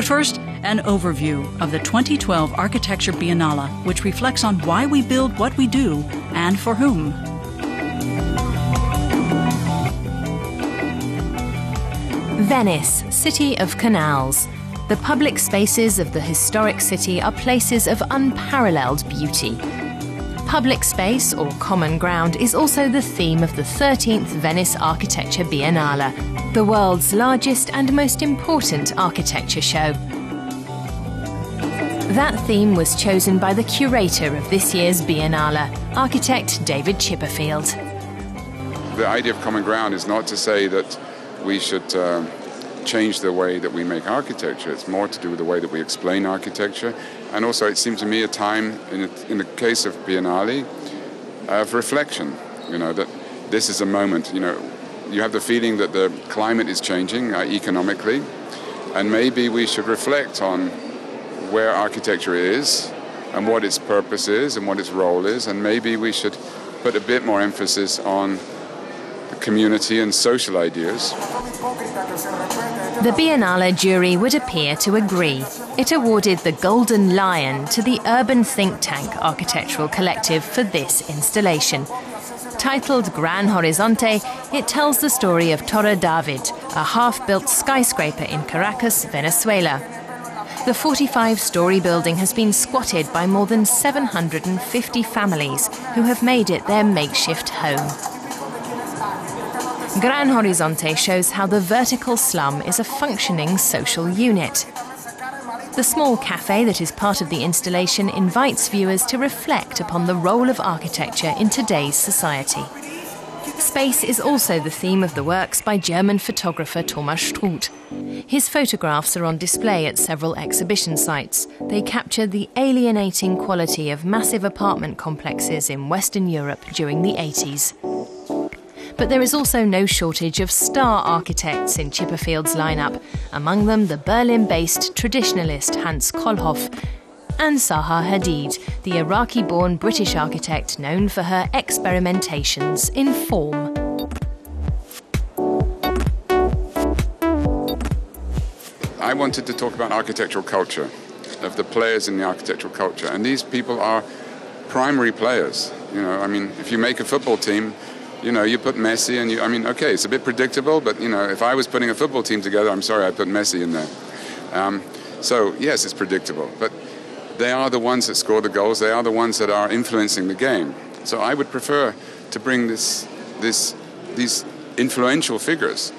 But first, an overview of the 2012 Architecture Biennale, which reflects on why we build what we do and for whom. Venice, city of canals. The public spaces of the historic city are places of unparalleled beauty. Public space, or common ground, is also the theme of the 13th Venice Architecture Biennale, the world's largest and most important architecture show. That theme was chosen by the curator of this year's Biennale, architect David Chipperfield. The idea of common ground is not to say that we should change the way that we make architecture. It's more to do with the way that we explain architecture. And also it seemed to me a time, in the case of Biennale, of reflection. That this is a moment, you have the feeling that the climate is changing economically, and maybe we should reflect on where architecture is and what its purpose is and what its role is, and maybe we should put a bit more emphasis on the community and social ideas. The Biennale jury would appear to agree. It awarded the Golden Lion to the urban think tank architectural collective for this installation. Titled Gran Horizonte, it tells the story of Torre David, a half-built skyscraper in Caracas, Venezuela. The 45-story building has been squatted by more than 750 families who have made it their makeshift home. Gran Horizonte shows how the vertical slum is a functioning social unit. The small cafe that is part of the installation invites viewers to reflect upon the role of architecture in today's society. Space is also the theme of the works by German photographer Thomas Struth. His photographs are on display at several exhibition sites. They capture the alienating quality of massive apartment complexes in Western Europe during the 80s. But there is also no shortage of star architects in Chipperfield's lineup, among them the Berlin-based traditionalist Hans Kohlhoff and Zaha Hadid, the Iraqi-born British architect known for her experimentations in form. I wanted to talk about architectural culture, of the players in the architectural culture, and these people are primary players. If you make a football team, you put Messi and okay, it's a bit predictable, but, if I was putting a football team together, I'm sorry, I put Messi in there. So, yes, it's predictable, but they are the ones that score the goals. They are the ones that are influencing the game. So I would prefer to bring these influential figures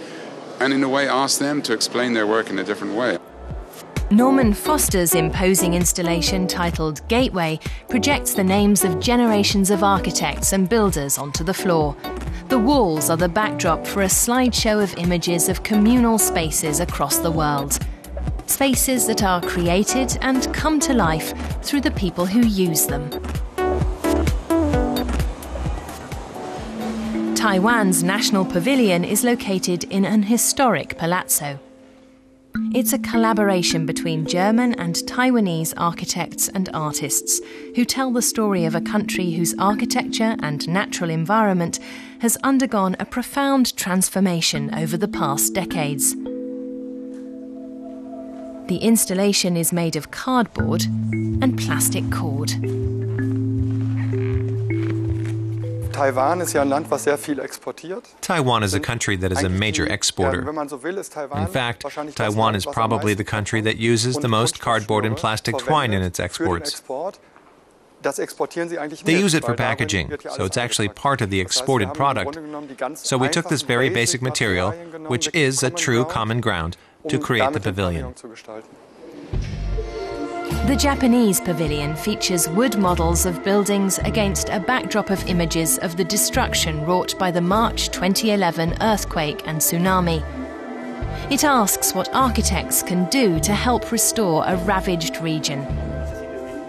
and, in a way, ask them to explain their work in a different way. Norman Foster's imposing installation titled Gateway projects the names of generations of architects and builders onto the floor. The walls are the backdrop for a slideshow of images of communal spaces across the world. Spaces that are created and come to life through the people who use them. Taiwan's national pavilion is located in an historic palazzo. It's a collaboration between German and Taiwanese architects and artists who tell the story of a country whose architecture and natural environment has undergone a profound transformation over the past decades. The installation is made of cardboard and plastic cord. Taiwan is ja ein Land, was sehr viel exportiert. Taiwan is a country that is a major exporter. In fact, Taiwan is probably the country that uses the most cardboard and plastic twine in its exports. They use it for packaging, so it's actually part of the exported product. So we took this very basic material, which is a true common ground, to create the pavilion. The Japanese pavilion features wood models of buildings against a backdrop of images of the destruction wrought by the March 2011 earthquake and tsunami. It asks what architects can do to help restore a ravaged region.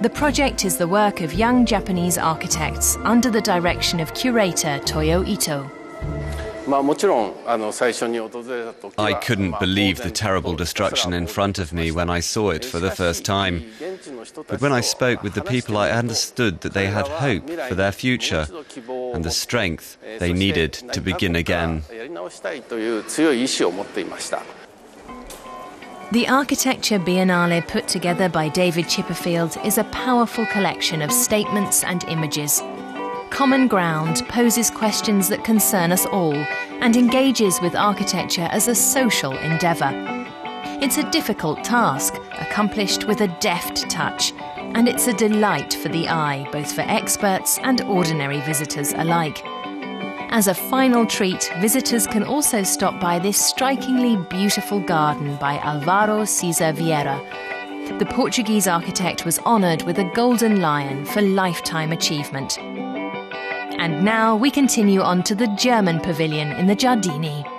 The project is the work of young Japanese architects under the direction of curator Toyo Ito. I couldn't believe the terrible destruction in front of me when I saw it for the first time. But when I spoke with the people, I understood that they had hope for their future and the strength they needed to begin again. The Architecture Biennale put together by David Chipperfield is a powerful collection of statements and images. Common Ground poses questions that concern us all and engages with architecture as a social endeavour. It's a difficult task, accomplished with a deft touch, and it's a delight for the eye, both for experts and ordinary visitors alike. As a final treat, visitors can also stop by this strikingly beautiful garden by Álvaro César Vieira. The Portuguese architect was honoured with a Golden Lion for lifetime achievement. And now we continue on to the German pavilion in the Giardini.